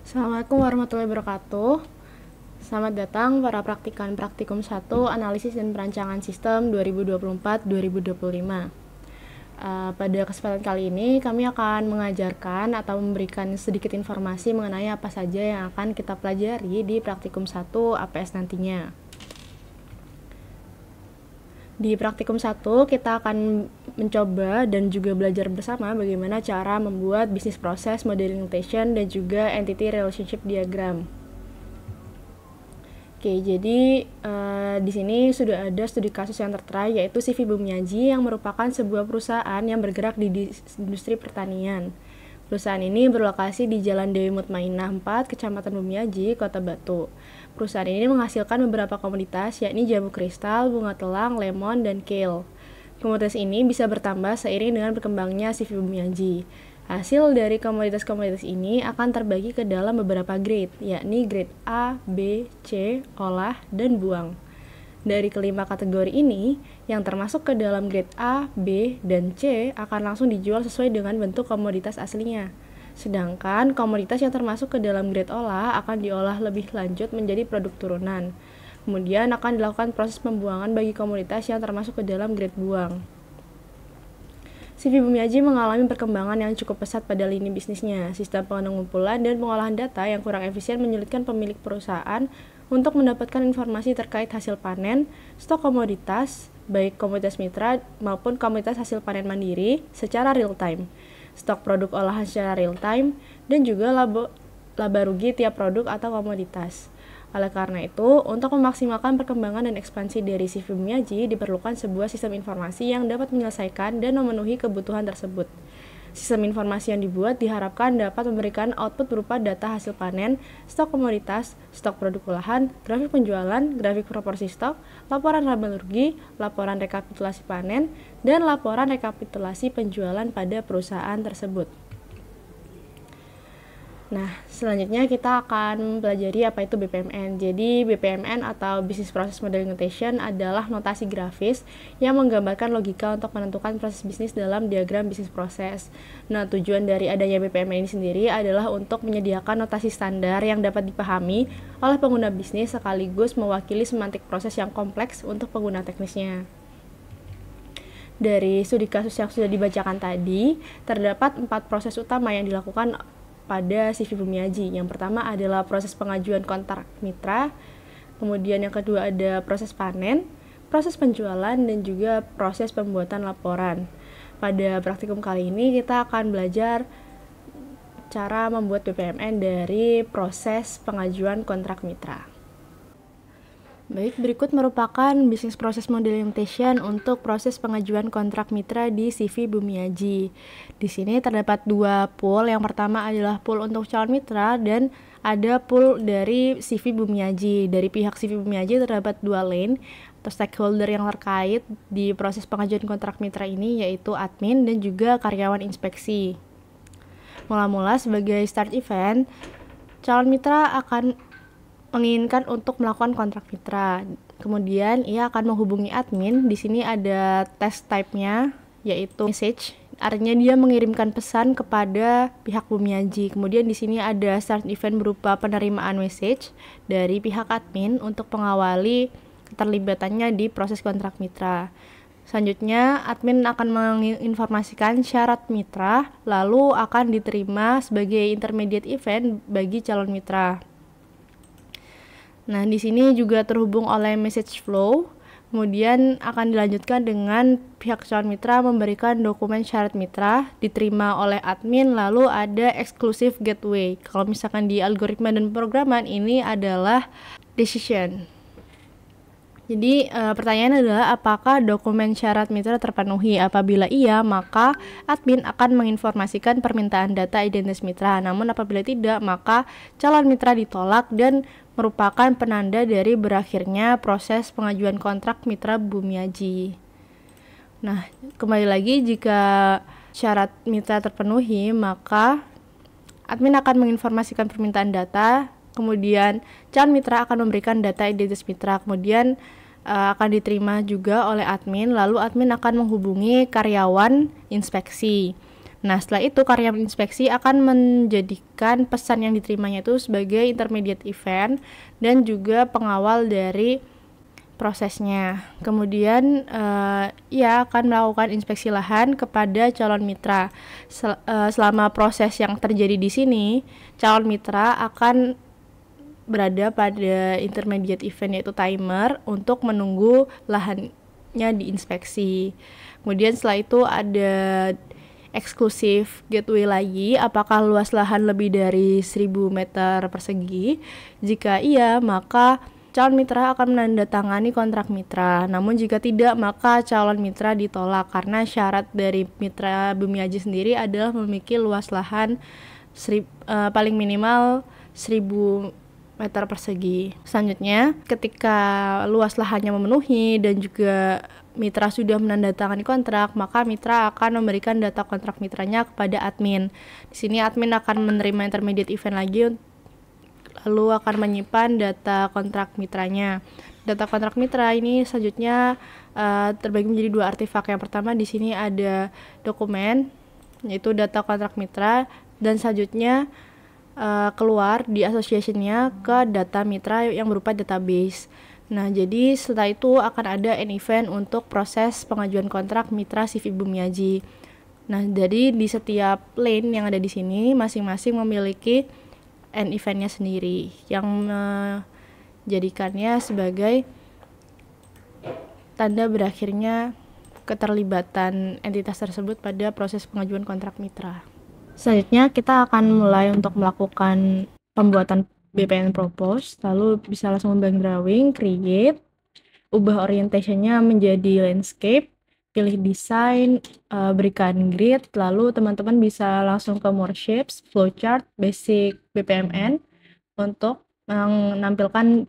Assalamualaikum warahmatullahi wabarakatuh. Selamat datang para praktikan Praktikum 1 Analisis dan Perancangan Sistem 2024-2025. Pada kesempatan kali ini kami akan mengajarkan atau memberikan sedikit informasi mengenai apa saja yang akan kita pelajari di Praktikum 1 APS nantinya. Di Praktikum 1 kita akan mencoba dan juga belajar bersama bagaimana cara membuat bisnis proses modeling notation dan juga entity relationship diagram. Oke, jadi di sini sudah ada studi kasus yang tertera, yaitu CV Bumiaji yang merupakan sebuah perusahaan yang bergerak di industri pertanian. Perusahaan ini berlokasi di Jalan Dewi Mutmainah 4, Kecamatan Bumiaji, Kota Batu. Perusahaan ini menghasilkan beberapa komoditas, yakni jambu kristal, bunga telang, lemon, dan kale. Komoditas ini bisa bertambah seiring dengan berkembangnya CV Bumiaji. Hasil dari komoditas-komoditas ini akan terbagi ke dalam beberapa grade, yakni grade A, B, C, olah, dan buang. Dari kelima kategori ini, yang termasuk ke dalam grade A, B, dan C akan langsung dijual sesuai dengan bentuk komoditas aslinya. Sedangkan komoditas yang termasuk ke dalam grade olah akan diolah lebih lanjut menjadi produk turunan. Kemudian akan dilakukan proses pembuangan bagi komoditas yang termasuk ke dalam grade buang. CV Bumiaji mengalami perkembangan yang cukup pesat pada lini bisnisnya. Sistem pengumpulan dan pengolahan data yang kurang efisien menyulitkan pemilik perusahaan untuk mendapatkan informasi terkait hasil panen, stok komoditas, baik komoditas mitra maupun komoditas hasil panen mandiri secara real time, stok produk olahan secara real time, dan juga laba rugi tiap produk atau komoditas. Oleh karena itu, untuk memaksimalkan perkembangan dan ekspansi dari CV Bumiaji diperlukan sebuah sistem informasi yang dapat menyelesaikan dan memenuhi kebutuhan tersebut. Sistem informasi yang dibuat diharapkan dapat memberikan output berupa data hasil panen, stok komoditas, stok produk olahan, grafik penjualan, grafik proporsi stok, laporan laba rugi, laporan rekapitulasi panen, dan laporan rekapitulasi penjualan pada perusahaan tersebut. Nah, selanjutnya kita akan mempelajari apa itu BPMN. Jadi, BPMN atau Business Process Modeling Notation adalah notasi grafis yang menggambarkan logika untuk menentukan proses bisnis dalam diagram bisnis proses. Nah, tujuan dari adanya BPMN ini sendiri adalah untuk menyediakan notasi standar yang dapat dipahami oleh pengguna bisnis sekaligus mewakili semantik proses yang kompleks untuk pengguna teknisnya. Dari studi kasus yang sudah dibacakan tadi, terdapat 4 proses utama yang dilakukan pada CV Bumiaji. Yang pertama adalah proses pengajuan kontrak mitra, kemudian yang kedua ada proses panen, proses penjualan, dan juga proses pembuatan laporan. Pada praktikum kali ini kita akan belajar cara membuat BPMN dari proses pengajuan kontrak mitra. Baik, berikut merupakan bisnis proses modeling notation untuk proses pengajuan kontrak mitra di CV Bumiaji. Di sini terdapat 2 pool. Yang pertama adalah pool untuk calon mitra dan ada pool dari CV Bumiaji. Dari pihak CV Bumiaji terdapat 2 lane atau stakeholder yang terkait di proses pengajuan kontrak mitra ini, yaitu admin dan juga karyawan inspeksi. Mula-mula sebagai start event, calon mitra akan menginginkan untuk melakukan kontrak mitra. Kemudian ia akan menghubungi admin. Di sini ada test type-nya, yaitu message. Artinya dia mengirimkan pesan kepada pihak Bumiaji. Kemudian di sini ada start event berupa penerimaan message dari pihak admin untuk mengawali keterlibatannya di proses kontrak mitra. Selanjutnya, admin akan menginformasikan syarat mitra, lalu akan diterima sebagai intermediate event bagi calon mitra. Nah, di sini juga terhubung oleh message flow, kemudian akan dilanjutkan dengan pihak calon mitra memberikan dokumen syarat mitra, diterima oleh admin, lalu ada exclusive gateway. Kalau misalkan di algoritma dan programan ini adalah decision. Jadi pertanyaan adalah apakah dokumen syarat mitra terpenuhi? Apabila iya, maka admin akan menginformasikan permintaan data identitas mitra. Namun apabila tidak, maka calon mitra ditolak dan merupakan penanda dari berakhirnya proses pengajuan kontrak mitra Bumiaji. Nah, kembali lagi jika syarat mitra terpenuhi, maka admin akan menginformasikan permintaan data, kemudian calon mitra akan memberikan data identitas mitra, kemudian akan diterima juga oleh admin, lalu admin akan menghubungi karyawan inspeksi. Nah, setelah itu karyawan inspeksi akan menjadikan pesan yang diterimanya itu sebagai intermediate event dan juga pengawal dari prosesnya. Kemudian ia akan melakukan inspeksi lahan kepada calon mitra. Selama proses yang terjadi di sini, calon mitra akan berada pada intermediate event yaitu timer untuk menunggu lahannya diinspeksi. Kemudian setelah itu ada eksklusif gateway lagi, apakah luas lahan lebih dari 1000 meter persegi? Jika iya, maka calon mitra akan menandatangani kontrak mitra. Namun jika tidak, maka calon mitra ditolak karena syarat dari mitra Bumiaji sendiri adalah memiliki luas lahan paling minimal 1000 meter persegi. Selanjutnya, ketika luas lahannya memenuhi dan juga mitra sudah menandatangani kontrak, maka mitra akan memberikan data kontrak mitranya kepada admin. Di sini admin akan menerima intermediate event lagi, lalu akan menyimpan data kontrak mitranya. Data kontrak mitra ini selanjutnya terbagi menjadi 2 artefak. Yang pertama di sini ada dokumen, yaitu data kontrak mitra, dan selanjutnya keluar di association-nya ke data mitra yang berupa database. Nah, jadi setelah itu akan ada an event untuk proses pengajuan kontrak mitra CV Bumiaji. Nah, jadi di setiap lane yang ada di sini masing-masing memiliki an event-nya sendiri yang menjadikannya sebagai tanda berakhirnya keterlibatan entitas tersebut pada proses pengajuan kontrak mitra. Selanjutnya kita akan mulai untuk melakukan pembuatan BPN propose, lalu bisa langsung membangun drawing, create, ubah orientation-nya menjadi landscape, pilih desain, berikan grid, lalu teman-teman bisa langsung ke more shapes, flowchart, basic BPMN untuk menampilkan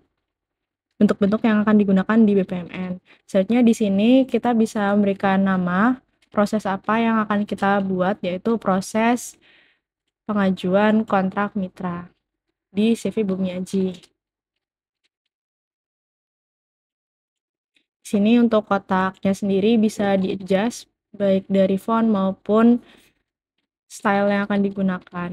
bentuk-bentuk yang akan digunakan di BPMN. Selanjutnya di sini kita bisa memberikan nama proses apa yang akan kita buat, yaitu proses pengajuan kontrak mitra di CV Bumiaji. Di sini untuk kotaknya sendiri bisa di-adjust baik dari font maupun style yang akan digunakan.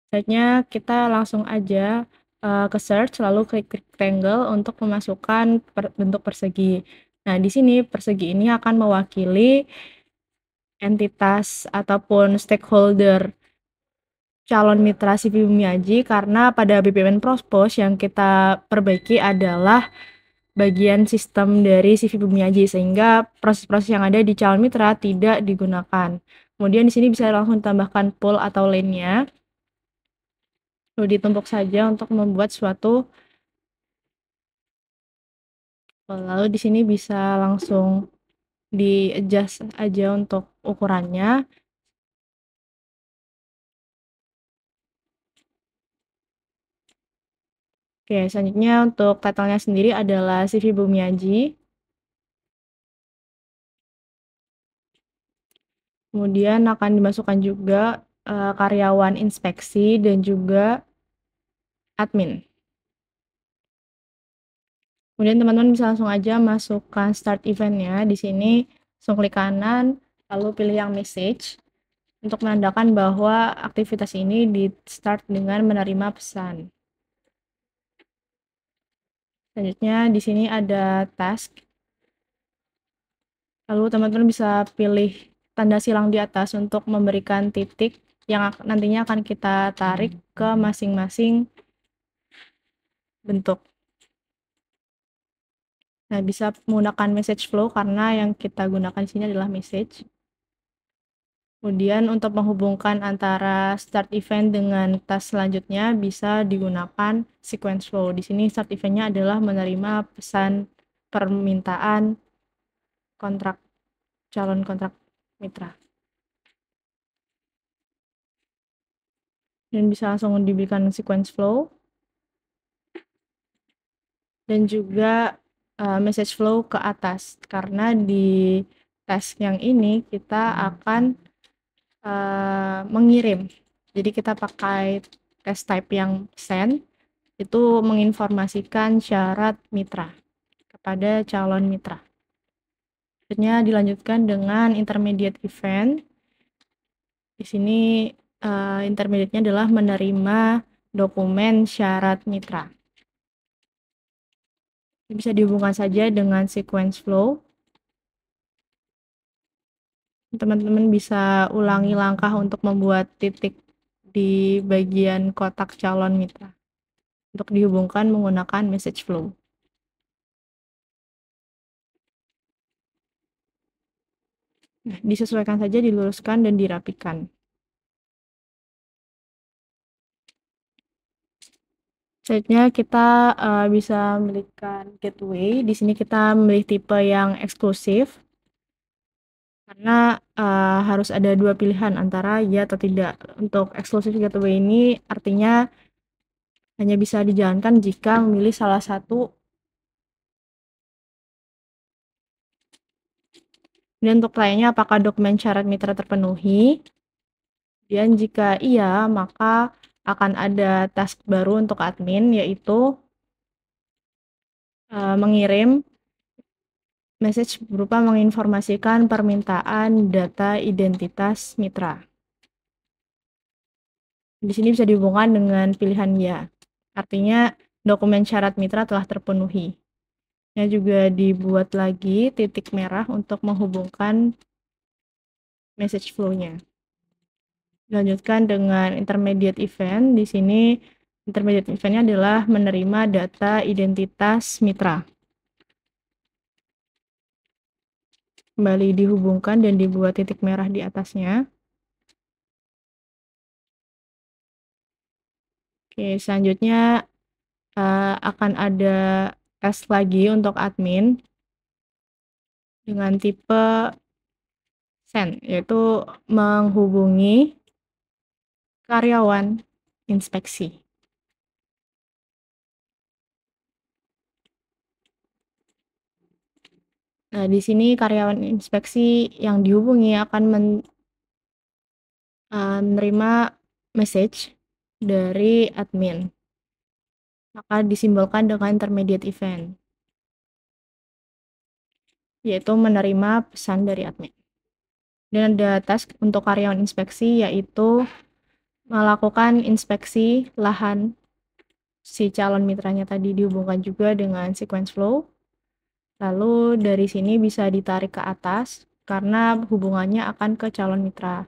Selanjutnya kita langsung aja ke search, lalu klik rectangle untuk memasukkan bentuk persegi. Nah, di sini persegi ini akan mewakili entitas ataupun stakeholder calon mitra CV Bumiaji, karena pada BPMN Propose yang kita perbaiki adalah bagian sistem dari CV Bumiaji, sehingga proses-proses yang ada di calon mitra tidak digunakan. Kemudian di sini bisa langsung ditambahkan pool atau lane-nya. Lalu ditumpuk saja untuk membuat suatu. Lalu di sini bisa langsung di-adjust aja untuk ukurannya. Oke, selanjutnya untuk title-nya sendiri adalah CV Bumiaji. Kemudian akan dimasukkan juga karyawan inspeksi dan juga admin. Kemudian teman-teman bisa langsung aja masukkan start event-nya. Di sini langsung klik kanan, lalu pilih yang message untuk menandakan bahwa aktivitas ini di-start dengan menerima pesan. Selanjutnya di sini ada task. Lalu teman-teman bisa pilih tanda silang di atas untuk memberikan titik yang nantinya akan kita tarik ke masing-masing bentuk. Nah, bisa menggunakan message flow karena yang kita gunakan di sini adalah message. Kemudian untuk menghubungkan antara start event dengan task selanjutnya bisa digunakan sequence flow. Di sini start event-nya adalah menerima pesan permintaan kontrak calon kontrak mitra. Dan bisa langsung diberikan sequence flow. Dan juga message flow ke atas, karena di task yang ini kita akan mengirim. Jadi kita pakai test type yang send, itu menginformasikan syarat mitra kepada calon mitra. Selanjutnya dilanjutkan dengan intermediate event. Di sini intermediate-nya adalah menerima dokumen syarat mitra. Bisa dihubungkan saja dengan sequence flow. Teman-teman bisa ulangi langkah untuk membuat titik di bagian kotak calon mitra untuk dihubungkan menggunakan message flow. Nah, disesuaikan saja, diluruskan, dan dirapikan. Selanjutnya kita bisa memilihkan gateway. Di sini kita memilih tipe yang eksklusif karena harus ada dua pilihan antara ya atau tidak. Untuk eksklusif gateway ini artinya hanya bisa dijalankan jika memilih salah satu. Dan untuk lainnya apakah dokumen syarat mitra terpenuhi? Dan jika iya, maka akan ada task baru untuk admin, yaitu mengirim message berupa menginformasikan permintaan data identitas mitra. Di sini bisa dihubungkan dengan pilihan ya. Artinya dokumen syarat mitra telah terpenuhi. Ya, juga dibuat lagi titik merah untuk menghubungkan message flow-nya. Dilanjutkan dengan intermediate event. Di sini intermediate event-nya adalah menerima data identitas mitra. Kembali dihubungkan dan dibuat titik merah di atasnya. Oke, selanjutnya akan ada tes lagi untuk admin dengan tipe send, yaitu menghubungi karyawan inspeksi. Nah, di sini karyawan inspeksi yang dihubungi akan menerima message dari admin. Maka disimbolkan dengan intermediate event, yaitu menerima pesan dari admin. Dan ada task untuk karyawan inspeksi, yaitu melakukan inspeksi lahan si calon mitranya tadi, dihubungkan juga dengan sequence flow. Lalu dari sini bisa ditarik ke atas karena hubungannya akan ke calon mitra.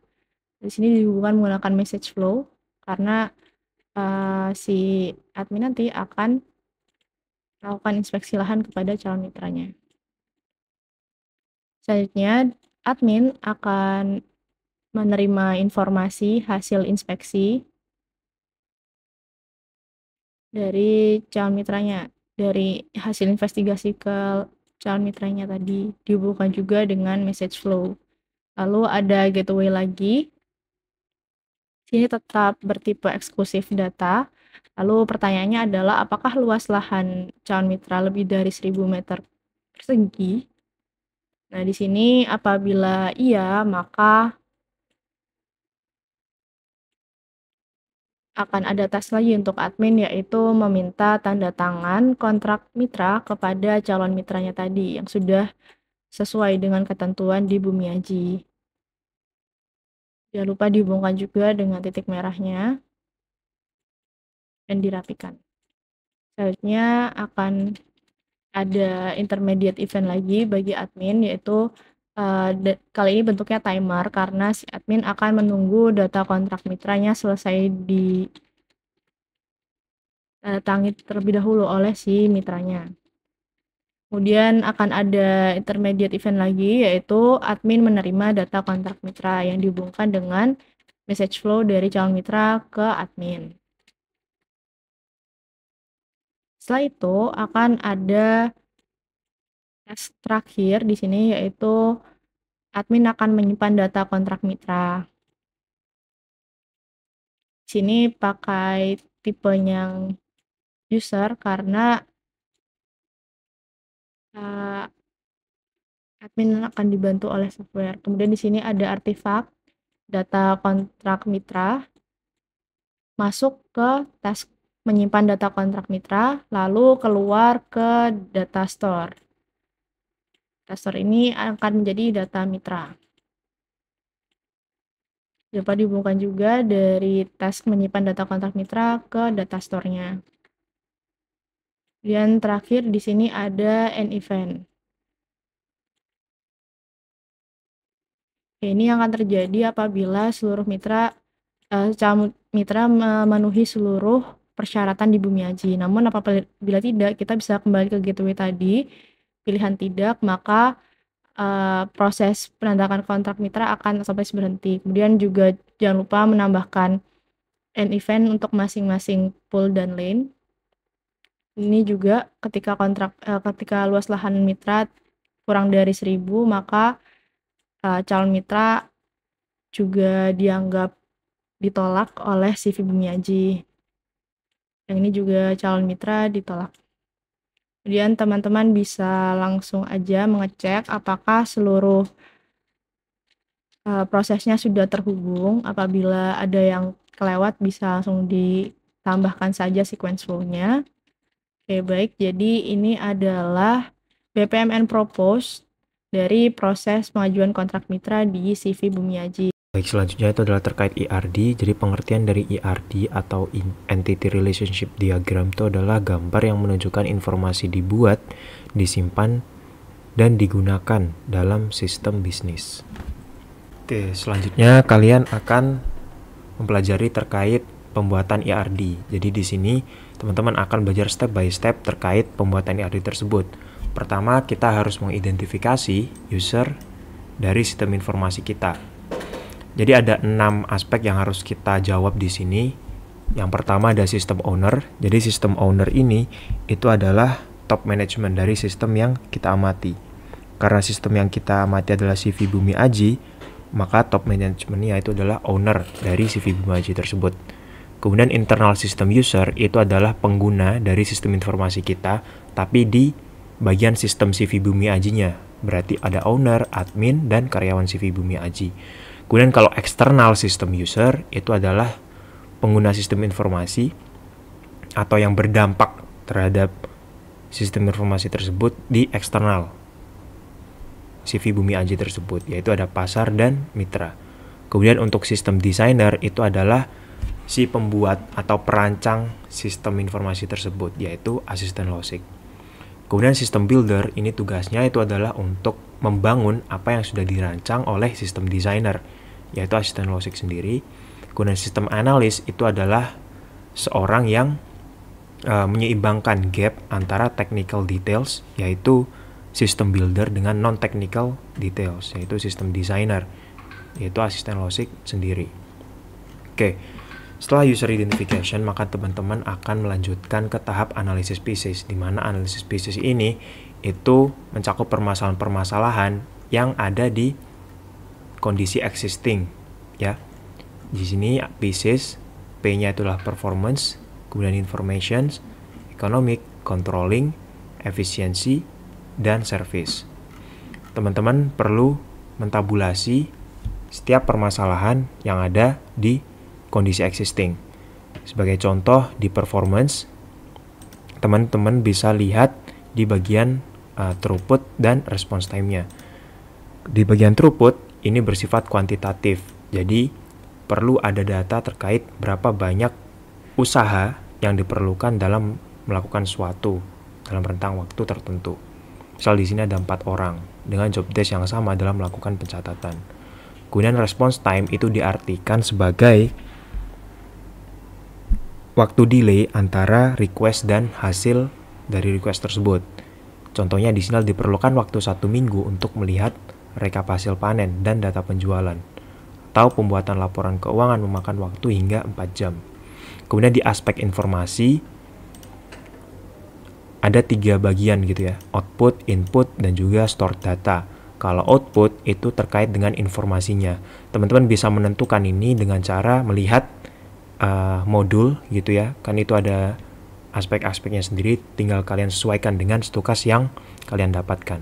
Di sini dihubungkan menggunakan message flow karena si admin nanti akan melakukan inspeksi lahan kepada calon mitranya. Selanjutnya, admin akan menerima informasi hasil inspeksi dari calon mitranya. Dari hasil investigasi ke calon mitranya tadi dihubungkan juga dengan message flow. Lalu ada gateway lagi. Sini tetap bertipe eksklusif data. Lalu pertanyaannya adalah apakah luas lahan calon mitra lebih dari 1000 meter persegi? Nah, di sini apabila iya, maka akan ada tes lagi untuk admin, yaitu meminta tanda tangan kontrak mitra kepada calon mitranya tadi yang sudah sesuai dengan ketentuan di Bumiaji. Jangan lupa dihubungkan juga dengan titik merahnya dan dirapikan. Selanjutnya akan ada intermediate event lagi bagi admin, yaitu kali ini bentuknya timer karena si admin akan menunggu data kontrak mitranya selesai ditandatangi terlebih dahulu oleh si mitranya. Kemudian akan ada intermediate event lagi, yaitu admin menerima data kontrak mitra yang dihubungkan dengan message flow dari calon mitra ke admin. Setelah itu akan ada tes terakhir di sini, yaitu admin akan menyimpan data kontrak mitra. Di sini pakai tipe yang user karena admin akan dibantu oleh software. Kemudian di sini ada artefak data kontrak mitra, masuk ke task menyimpan data kontrak mitra, lalu keluar ke data store. Data store ini akan menjadi data mitra. Dapat dihubungkan juga dari task menyimpan data kontrak mitra ke data store-nya. Dan terakhir di sini ada end event. Ini yang akan terjadi apabila seluruh calon mitra memenuhi seluruh persyaratan di Bumiaji. Namun apabila tidak, kita bisa kembali ke gateway tadi. Pilihan tidak, maka proses penandakan kontrak mitra akan otomatis berhenti. Kemudian juga jangan lupa menambahkan end event untuk masing-masing pool dan lane. Ini juga ketika luas lahan mitra kurang dari 1000, maka calon mitra juga dianggap ditolak oleh CV Bumiaji. Yang ini juga calon mitra ditolak. Kemudian teman-teman bisa langsung aja mengecek apakah seluruh prosesnya sudah terhubung. Apabila ada yang kelewat bisa langsung ditambahkan saja sequence flow-nya. Oke, baik. Jadi ini adalah BPMN propose dari proses pengajuan kontrak mitra di CV Bumiaji. Baik, selanjutnya itu adalah terkait ERD. Jadi pengertian dari ERD atau Entity Relationship Diagram itu adalah gambar yang menunjukkan informasi dibuat, disimpan, dan digunakan dalam sistem bisnis. Oke, selanjutnya kalian akan mempelajari terkait pembuatan ERD. Jadi di sini teman-teman akan belajar step by step terkait pembuatan ERD tersebut. Pertama, kita harus mengidentifikasi user dari sistem informasi kita. Jadi ada 6 aspek yang harus kita jawab di sini. Yang pertama ada sistem owner. Jadi sistem owner ini itu adalah top management dari sistem yang kita amati. Karena sistem yang kita amati adalah CV Bumiaji, maka top managementnya itu adalah owner dari CV Bumiaji tersebut. Kemudian internal system user itu adalah pengguna dari sistem informasi kita, tapi di bagian sistem CV Bumiajinya. Berarti ada owner, admin, dan karyawan CV Bumiaji. Kemudian kalau external system user itu adalah pengguna sistem informasi atau yang berdampak terhadap sistem informasi tersebut di eksternal CV Bumiaji tersebut, yaitu ada pasar dan mitra. Kemudian untuk sistem designer itu adalah si pembuat atau perancang sistem informasi tersebut, yaitu asisten losik. Kemudian sistem builder ini tugasnya itu adalah untuk membangun apa yang sudah dirancang oleh sistem designer, yaitu asisten losik sendiri. Kemudian sistem analis itu adalah seorang yang menyeimbangkan gap antara technical details, yaitu sistem builder, dengan non-technical details, yaitu sistem designer, yaitu asisten losik sendiri. Oke, setelah user identification, maka teman-teman akan melanjutkan ke tahap analisis species, di mana analisis species ini itu mencakup permasalahan-permasalahan yang ada di kondisi existing, ya. Di sini species, P-nya itulah performance, kemudian information, economic, controlling, efisiensi, dan service. Teman-teman perlu mentabulasi setiap permasalahan yang ada di kondisi existing. Sebagai contoh, di performance, teman-teman bisa lihat di bagian throughput dan response time-nya. Di bagian throughput, ini bersifat kuantitatif. Jadi, perlu ada data terkait berapa banyak usaha yang diperlukan dalam melakukan suatu dalam rentang waktu tertentu. Misal di sini ada 4 orang dengan job desk yang sama dalam melakukan pencatatan. Kemudian response time itu diartikan sebagai waktu delay antara request dan hasil dari request tersebut. Contohnya di sini diperlukan waktu 1 minggu untuk melihat rekap hasil panen dan data penjualan. Atau pembuatan laporan keuangan memakan waktu hingga 4 jam. Kemudian di aspek informasi ada 3 bagian gitu ya, output, input, dan juga stored data. Kalau output itu terkait dengan informasinya. Teman-teman bisa menentukan ini dengan cara melihat modul gitu ya, kan itu ada aspek-aspeknya sendiri, tinggal kalian sesuaikan dengan stukas yang kalian dapatkan.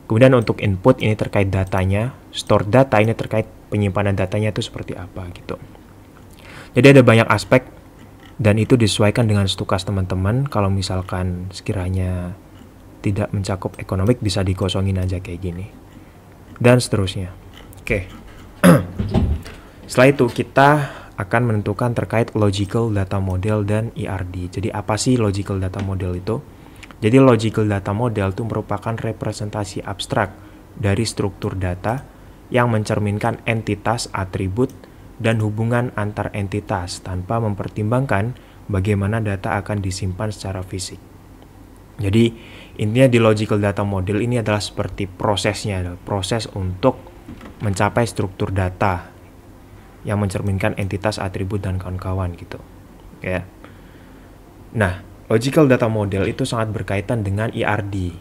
Kemudian untuk input ini terkait datanya, stored data ini terkait penyimpanan datanya itu seperti apa gitu. Jadi ada banyak aspek dan itu disesuaikan dengan stukas teman-teman. Kalau misalkan sekiranya tidak mencakup ekonomik, bisa dikosongin aja kayak gini. Dan seterusnya. Oke. Setelah itu kita akan menentukan terkait logical data model dan ERD. Jadi apa sih logical data model itu? Jadi logical data model itu merupakan representasi abstrak dari struktur data yang mencerminkan entitas, atribut, dan hubungan antar entitas tanpa mempertimbangkan bagaimana data akan disimpan secara fisik. Jadi intinya di logical data model ini adalah seperti prosesnya, proses untuk mencapai struktur data yang mencerminkan entitas, atribut, dan kawan-kawan gitu. Ya. Nah, logical data model itu sangat berkaitan dengan ERD.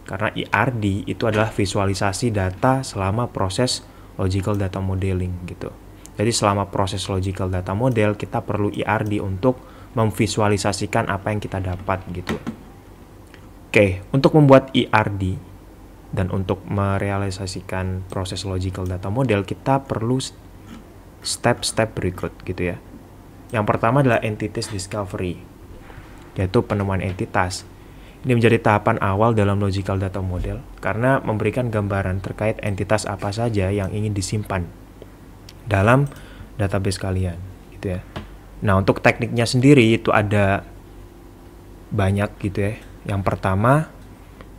Karena ERD itu adalah visualisasi data selama proses logical data modeling gitu. Jadi selama proses logical data model kita perlu ERD untuk memvisualisasikan apa yang kita dapat gitu. Oke, untuk membuat ERD dan untuk merealisasikan proses logical data model kita perlu step-step berikut gitu ya. Yang pertama adalah entities discovery, yaitu penemuan entitas. Ini menjadi tahapan awal dalam logical data model karena memberikan gambaran terkait entitas apa saja yang ingin disimpan dalam database kalian gitu ya. Nah, untuk tekniknya sendiri itu ada banyak gitu ya. Yang pertama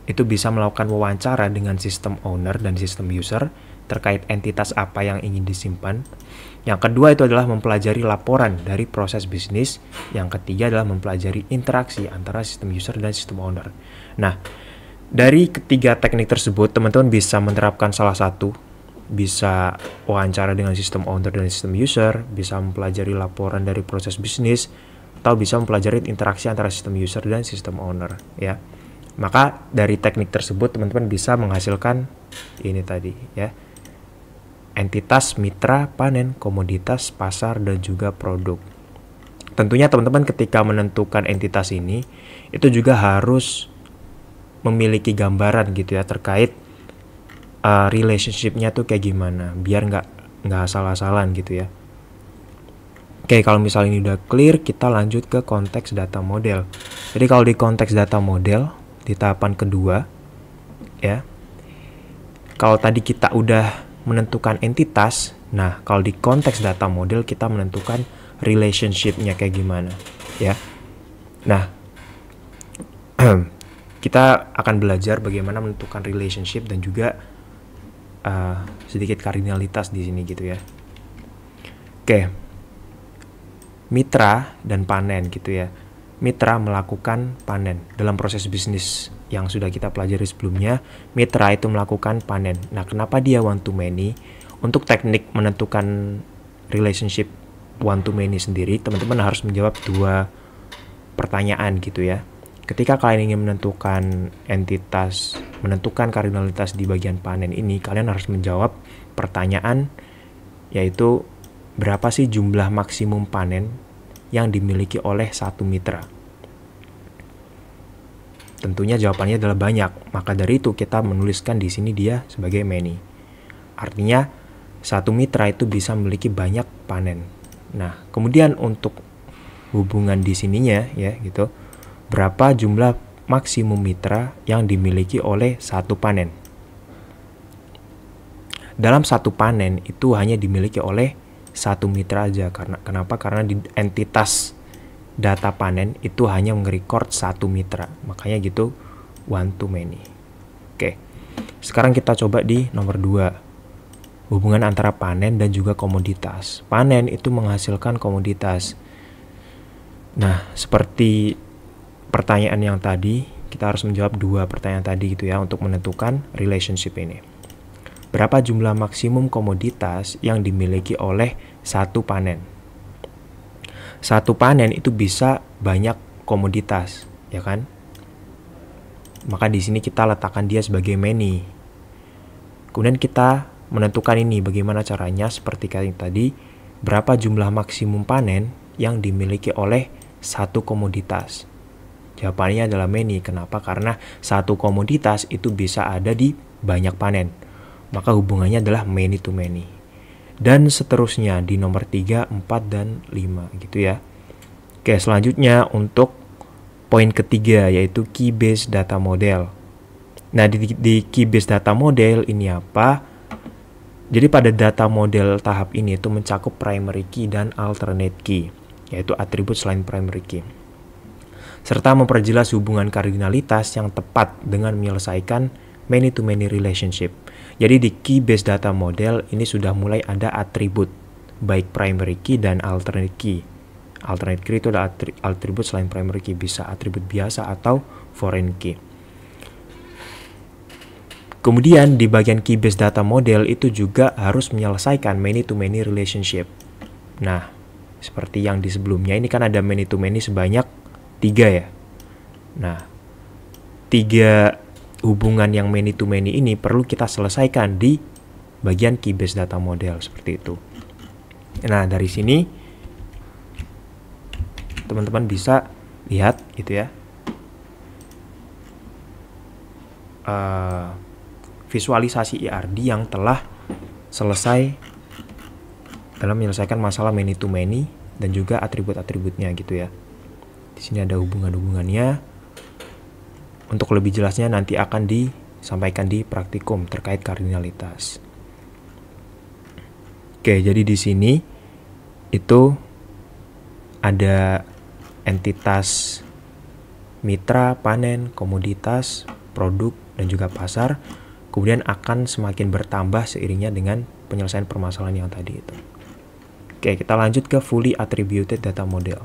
itu bisa melakukan wawancara dengan sistem owner dan sistem user terkait entitas apa yang ingin disimpan. Yang kedua itu adalah mempelajari laporan dari proses bisnis. Yang ketiga adalah mempelajari interaksi antara sistem user dan sistem owner. Nah, dari ketiga teknik tersebut teman-teman bisa menerapkan salah satu. Bisa wawancara dengan sistem owner dan sistem user, bisa mempelajari laporan dari proses bisnis, atau bisa mempelajari interaksi antara sistem user dan sistem owner ya. Maka dari teknik tersebut teman-teman bisa menghasilkan ini tadi ya. Entitas, mitra, panen, komoditas, pasar, dan juga produk. Tentunya teman-teman ketika menentukan entitas ini itu juga harus memiliki gambaran gitu ya terkait relationship-nya tuh kayak gimana biar nggak asal-asalan gitu ya. Oke, kalau misalnya ini udah clear, kita lanjut ke konteks data model. Jadi kalau di konteks data model, di tahapan kedua, ya, kalau tadi kita udah menentukan entitas, nah kalau di konteks data model kita menentukan relationship-nya kayak gimana, ya. Nah, kita akan belajar bagaimana menentukan relationship dan juga sedikit kardinalitas di sini gitu ya. Oke. Mitra dan panen gitu ya. Mitra melakukan panen dalam proses bisnis yang sudah kita pelajari sebelumnya. Mitra itu melakukan panen. Nah, kenapa dia one to many? Untuk teknik menentukan relationship one to many sendiri, teman-teman harus menjawab dua pertanyaan gitu ya. Ketika kalian ingin menentukan entitas, menentukan kardinalitas di bagian panen ini, kalian harus menjawab pertanyaan yaitu berapa sih jumlah maksimum panen yang dimiliki oleh satu mitra? Tentunya jawabannya adalah banyak. Maka dari itu kita menuliskan di sini dia sebagai many. Artinya satu mitra itu bisa memiliki banyak panen. Nah, kemudian untuk hubungan di sininya ya gitu. Berapa jumlah maksimum mitra yang dimiliki oleh satu panen? Dalam satu panen itu hanya dimiliki oleh satu mitra aja. Kenapa? Karena di entitas data panen itu hanya nge-record satu mitra. Makanya gitu one to many. Oke. Sekarang kita coba di nomor 2. Hubungan antara panen dan juga komoditas. Panen itu menghasilkan komoditas. Nah, seperti pertanyaan yang tadi, kita harus menjawab dua pertanyaan tadi gitu ya untuk menentukan relationship ini. Berapa jumlah maksimum komoditas yang dimiliki oleh satu panen? Satu panen itu bisa banyak komoditas, ya kan? Maka di sini kita letakkan dia sebagai many. Kemudian kita menentukan ini bagaimana caranya seperti kayak tadi, berapa jumlah maksimum panen yang dimiliki oleh satu komoditas? Jawabannya adalah many. Kenapa? Karena satu komoditas itu bisa ada di banyak panen. Maka hubungannya adalah many to many. Dan seterusnya di nomor 3, 4, dan 5 gitu ya. Oke, selanjutnya untuk poin ketiga yaitu key based data model. Nah, di key based data model ini apa? Jadi pada data model tahap ini itu mencakup primary key dan alternate key, yaitu atribut selain primary key, serta memperjelas hubungan kardinalitas yang tepat dengan menyelesaikan many-to-many relationship. Jadi di key based data model ini sudah mulai ada atribut, baik primary key dan alternate key. Alternate key itu adalah atribut selain primary key, bisa atribut biasa atau foreign key. Kemudian di bagian key based data model itu juga harus menyelesaikan many-to-many relationship. Nah, seperti yang di sebelumnya ini kan ada many-to-many sebanyak 3 ya. Nah, 3 hubungan yang many-to-many ini perlu kita selesaikan di bagian key based data model seperti itu. Nah, dari sini teman-teman bisa lihat gitu ya. Visualisasi IRD yang telah selesai dalam menyelesaikan masalah many-to-many dan juga atribut-atributnya gitu ya. Di sini ada hubungan-hubungannya. Untuk lebih jelasnya nanti akan disampaikan di praktikum terkait kardinalitas. Oke, jadi di sini itu ada entitas mitra, panen, komoditas, produk, dan juga pasar. Kemudian akan semakin bertambah seiringnya dengan penyelesaian permasalahan yang tadi itu. Oke, kita lanjut ke fully attributed data model.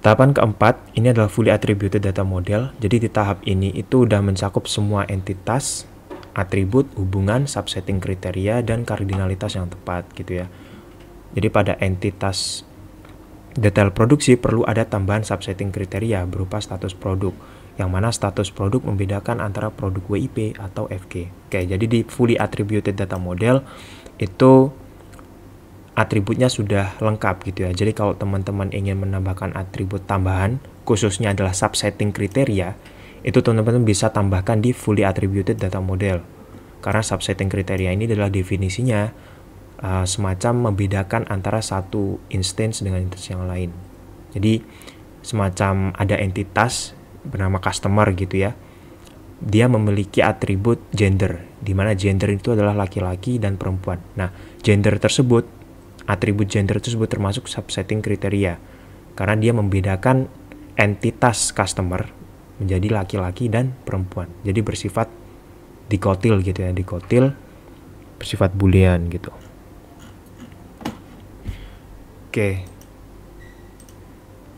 Tahapan keempat, ini adalah fully attributed data model. Jadi di tahap ini itu udah mencakup semua entitas, atribut, hubungan, subsetting kriteria, dan kardinalitas yang tepat gitu ya. Jadi pada entitas detail produksi perlu ada tambahan subsetting kriteria berupa status produk, yang mana status produk membedakan antara produk WIP atau FG. Oke, jadi di fully attributed data model itu atributnya sudah lengkap gitu ya. Jadi kalau teman-teman ingin menambahkan atribut tambahan, khususnya adalah subsetting kriteria, itu teman-teman bisa tambahkan di fully attributed data model. Karena subsetting kriteria ini adalah definisinya semacam membedakan antara satu instance dengan instance yang lain. Jadi semacam ada entitas bernama customer gitu ya. Dia memiliki atribut gender, di mana gender itu adalah laki-laki dan perempuan. Nah, gender tersebut, atribut gender tersebut termasuk subsetting kriteria karena dia membedakan entitas customer menjadi laki-laki dan perempuan. Jadi bersifat dikotil gitu ya, dikotil bersifat boolean gitu. Oke.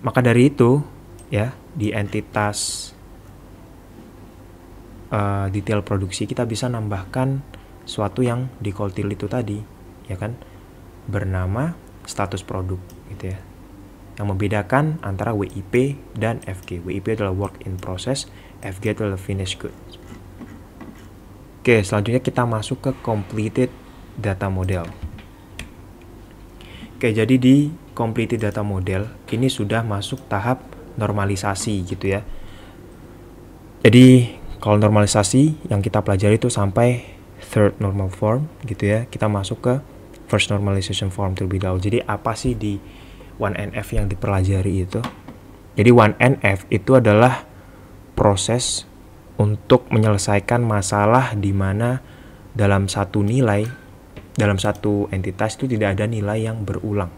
Maka dari itu ya, di entitas detail produksi kita bisa nambahkan suatu yang dikotil itu tadi, ya kan, bernama status produk gitu ya, yang membedakan antara WIP dan FG. WIP adalah work in process, FG adalah finished good. Oke, selanjutnya kita masuk ke completed data model. Oke, jadi di completed data model ini sudah masuk tahap normalisasi gitu ya. Jadi kalau normalisasi yang kita pelajari itu sampai third normal form gitu ya. Kita masuk ke first normalization form terlebih dahulu. Jadi apa sih di 1NF yang dipelajari itu? Jadi 1NF itu adalah proses untuk menyelesaikan masalah di mana dalam satu nilai, dalam satu entitas itu tidak ada nilai yang berulang.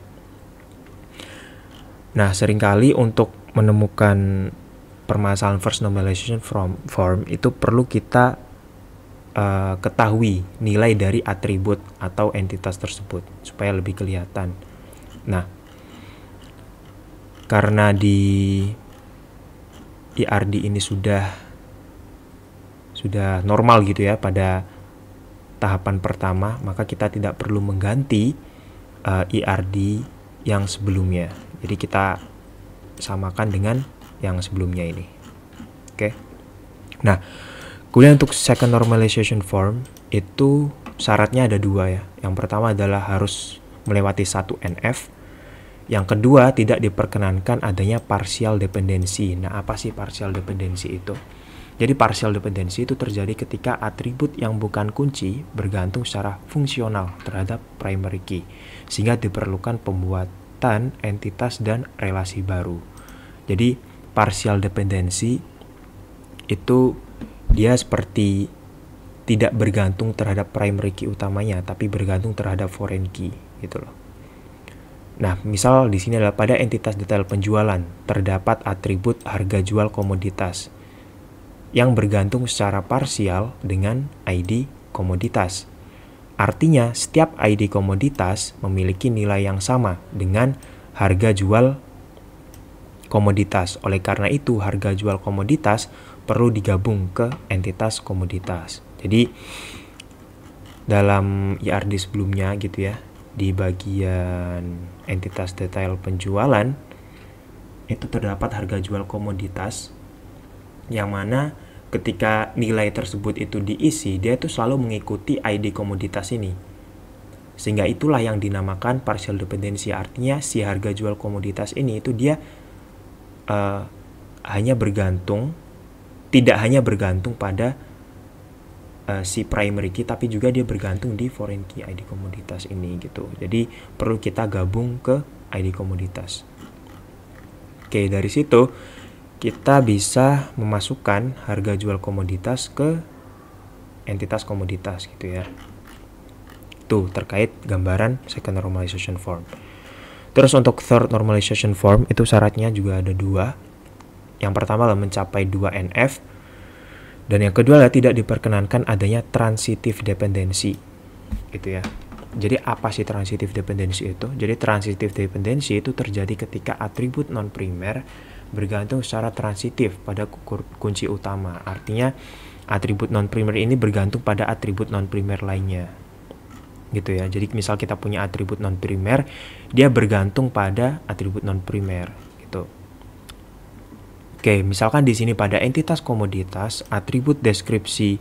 Nah, seringkali untuk menemukan permasalahan first normalization form itu perlu kita ketahui nilai dari atribut atau entitas tersebut supaya lebih kelihatan. Nah, karena di IRD ini sudah normal gitu ya pada tahapan pertama, maka kita tidak perlu mengganti IRD yang sebelumnya. Jadi kita samakan dengan yang sebelumnya ini. Oke. Nah, kemudian untuk second normalization form itu syaratnya ada 2 ya. Yang pertama adalah harus melewati 1 NF. Yang kedua, tidak diperkenankan adanya partial dependency. Nah, apa sih partial dependency itu? Jadi partial dependency itu terjadi ketika atribut yang bukan kunci bergantung secara fungsional terhadap primary key, sehingga diperlukan pembuatan entitas dan relasi baru. Jadi partial dependency itu dia seperti tidak bergantung terhadap primary key utamanya, tapi bergantung terhadap foreign key gitu loh. Nah, misal di sini adalah pada entitas detail penjualan terdapat atribut harga jual komoditas yang bergantung secara parsial dengan ID komoditas. Artinya, setiap ID komoditas memiliki nilai yang sama dengan harga jual komoditas. Oleh karena itu, harga jual komoditas perlu digabung ke entitas komoditas. Jadi dalam IRD sebelumnya gitu ya, di bagian entitas detail penjualan itu terdapat harga jual komoditas yang mana ketika nilai tersebut itu diisi, dia itu selalu mengikuti ID komoditas ini. Sehingga itulah yang dinamakan partial dependency. Artinya si harga jual komoditas ini itu dia tidak hanya bergantung pada si primary key, tapi juga dia bergantung di foreign key ID komoditas ini gitu. Jadi perlu kita gabung ke ID komoditas. Oke, dari situ kita bisa memasukkan harga jual komoditas ke entitas komoditas gitu ya. Tuh terkait gambaran second normalization form. Terus untuk third normalization form itu syaratnya juga ada 2. Yang pertama adalah mencapai 2 NF. Dan yang kedua adalah tidak diperkenankan adanya transitive dependency gitu ya. Jadi apa sih transitive dependency itu? Jadi transitive dependency itu terjadi ketika atribut non-primer bergantung secara transitif pada kunci utama. Artinya atribut non-primer ini bergantung pada atribut non-primer lainnya gitu ya. Jadi misal kita punya atribut non-primer, dia bergantung pada atribut non-primer gitu. Oke, misalkan di sini pada entitas komoditas, atribut deskripsi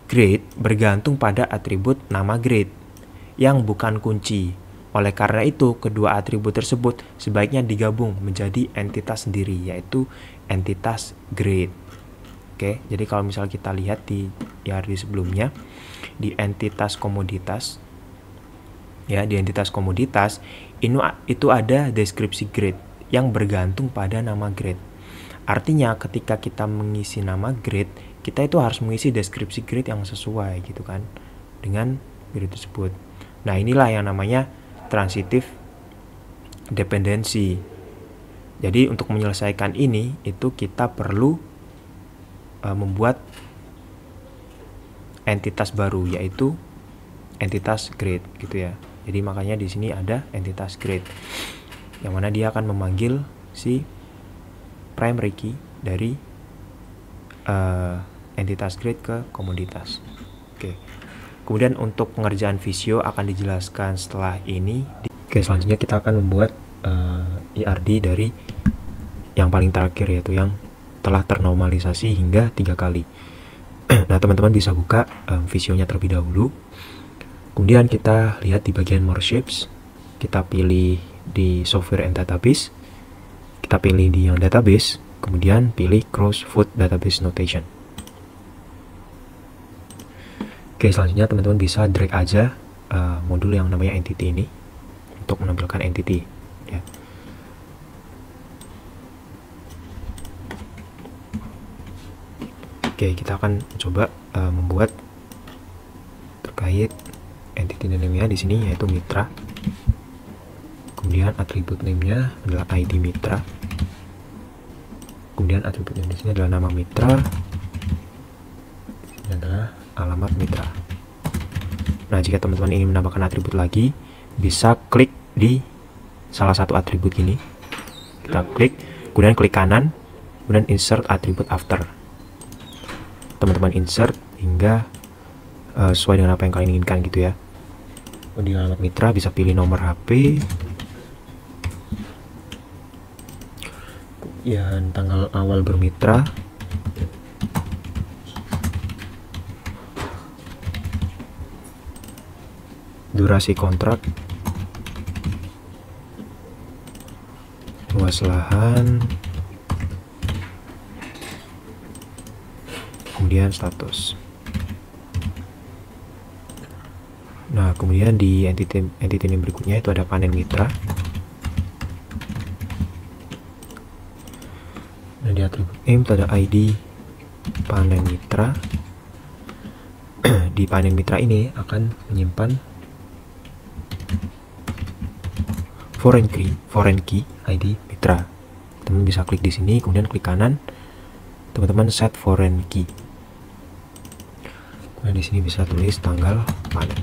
grade bergantung pada atribut nama grade yang bukan kunci. Oleh karena itu, kedua atribut tersebut sebaiknya digabung menjadi entitas sendiri, yaitu entitas grade. Oke, jadi kalau misal kita lihat di IRD sebelumnya, di entitas komoditas, ya di entitas komoditas, itu ada deskripsi grade yang bergantung pada nama grade. Artinya ketika kita mengisi nama grade, kita itu harus mengisi deskripsi grade yang sesuai gitu kan dengan grade tersebut. Nah, inilah yang namanya transitive dependency. Jadi untuk menyelesaikan ini itu kita perlu membuat entitas baru, yaitu entitas grade gitu ya. Jadi makanya di sini ada entitas grade yang mana dia akan memanggil si primary key dari entitas grade ke komoditas. Oke. Kemudian untuk pengerjaan visio akan dijelaskan setelah ini. Oke, selanjutnya kita akan membuat IRD dari yang paling terakhir, yaitu yang telah ternormalisasi hingga 3 kali. Nah, teman-teman bisa buka visionya terlebih dahulu. Kemudian kita lihat di bagian more shapes. Kita pilih di software and database. Kita pilih di yang database, kemudian pilih cross foot database notation. Oke, selanjutnya teman-teman bisa drag aja modul yang namanya entity ini untuk menampilkan entity ya. Oke, kita akan coba membuat terkait entity name-nya di sini, yaitu mitra. Kemudian atribut name-nya adalah ID mitra. Kemudian atribut name di sini adalah nama mitra. Ini adalah alamat mitra. Nah, jika teman-teman ingin menambahkan atribut lagi, bisa klik di salah satu atribut ini. Kita klik, kemudian klik kanan, kemudian insert atribut after. Teman-teman insert hingga sesuai dengan apa yang kalian inginkan gitu ya. Di alamat mitra bisa pilih nomor HP, kemudian tanggal awal bermitra, durasi kontrak, luas lahan, kemudian status. Nah, kemudian di entity yang berikutnya itu ada panen mitra. Nah, di atribut name itu ada ID panen mitra. di panel mitra ini akan menyimpan foreign key ID mitra. Teman bisa klik di sini, kemudian klik kanan, teman-teman set foreign key. Kemudian di sini bisa tulis tanggal panen.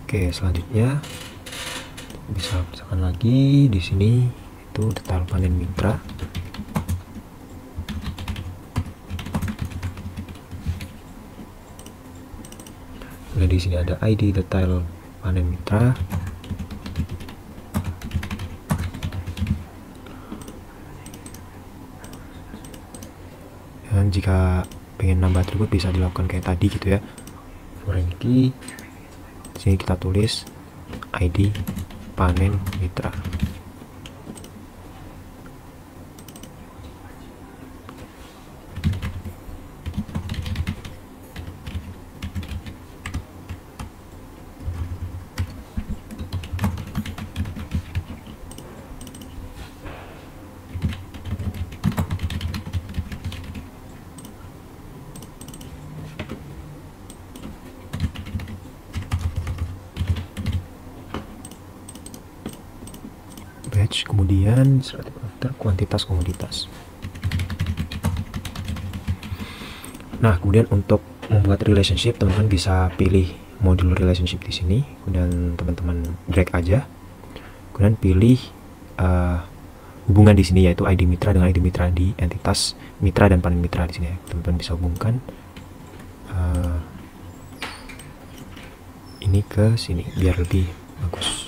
Oke, selanjutnya bisa misalkan lagi di sini itu detail panen mitra. Kemudian di sini ada ID detail panen mitra. Dan jika pengen nambah atribut bisa dilakukan kayak tadi gitu ya. Foreign key. Di sini kita tulis ID panen mitra. Batch, kemudian kuantitas komoditas. Nah, kemudian untuk membuat relationship, teman-teman bisa pilih modul relationship di sini, kemudian teman-teman drag aja, kemudian pilih hubungan di sini yaitu ID mitra dengan ID mitra di entitas mitra dan panen mitra di sini ya. Teman-teman bisa hubungkan ini ke sini biar lebih bagus.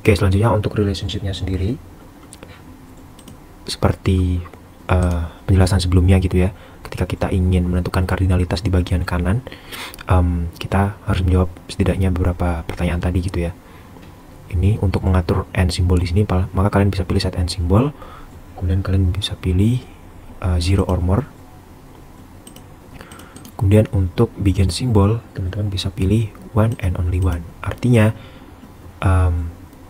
Oke, selanjutnya untuk relationshipnya sendiri seperti penjelasan sebelumnya gitu ya. Ketika kita ingin menentukan kardinalitas di bagian kanan, kita harus menjawab setidaknya beberapa pertanyaan tadi gitu ya. Ini untuk mengatur end symbol di sini, maka kalian bisa pilih set end symbol, kemudian kalian bisa pilih 0 or more. Kemudian untuk begin symbol, teman-teman bisa pilih one and only one. Artinya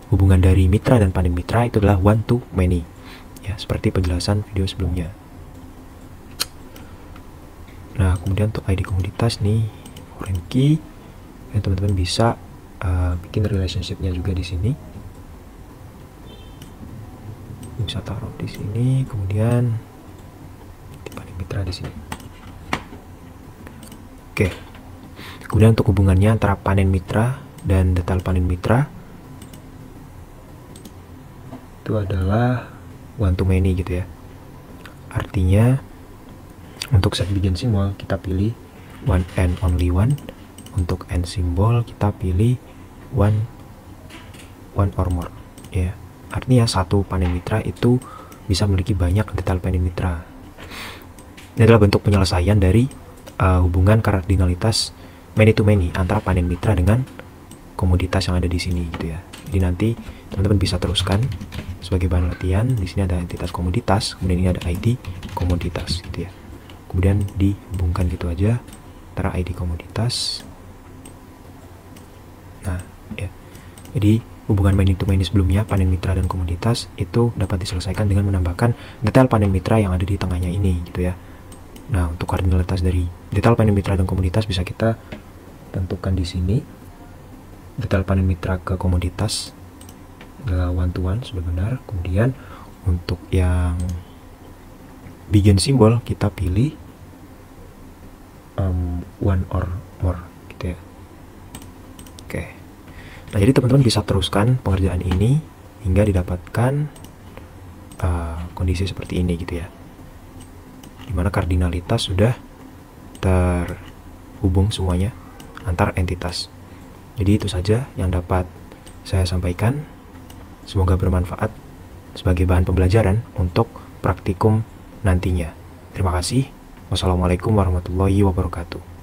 hubungan dari mitra dan panen mitra itu adalah one to many ya, seperti penjelasan video sebelumnya. Nah, kemudian untuk ID komoditas nih foreign key, dan teman-teman bisa bikin relationshipnya juga di sini. Bisa taruh di sini, kemudian di panen mitra di sini. Oke. Kemudian untuk hubungannya antara panen mitra dan detail panen mitra itu adalah one to many gitu ya. Artinya untuk set begin symbol kita pilih one and only one, untuk end symbol kita pilih one or more ya. Artinya satu panen mitra itu bisa memiliki banyak detail panen mitra. Ini adalah bentuk penyelesaian dari hubungan kardinalitas many to many antara panen mitra dengan komoditas yang ada di sini gitu ya. Jadi nanti teman-teman bisa teruskan sebagai bahan latihan. Di sini ada entitas komoditas, kemudian ini ada ID komoditas gitu ya. Kemudian dihubungkan gitu aja antara ID komoditas. Nah, ya. Jadi hubungan many to many sebelumnya panen mitra dan komoditas itu dapat diselesaikan dengan menambahkan detail panen mitra yang ada di tengahnya ini gitu ya. Nah, untuk kardinalitas dari detail panen mitra dan komoditas bisa kita tentukan di sini. Detail panen mitra ke komoditas adalah one to one sudah benar. Kemudian untuk yang begin symbol kita pilih one or more gitu ya. Oke. Nah, jadi teman-teman bisa teruskan pengerjaan ini hingga didapatkan kondisi seperti ini gitu ya, dimana kardinalitas sudah terhubung semuanya antar entitas. Jadi itu saja yang dapat saya sampaikan. Semoga bermanfaat sebagai bahan pembelajaran untuk praktikum nantinya. Terima kasih. Wassalamualaikum warahmatullahi wabarakatuh.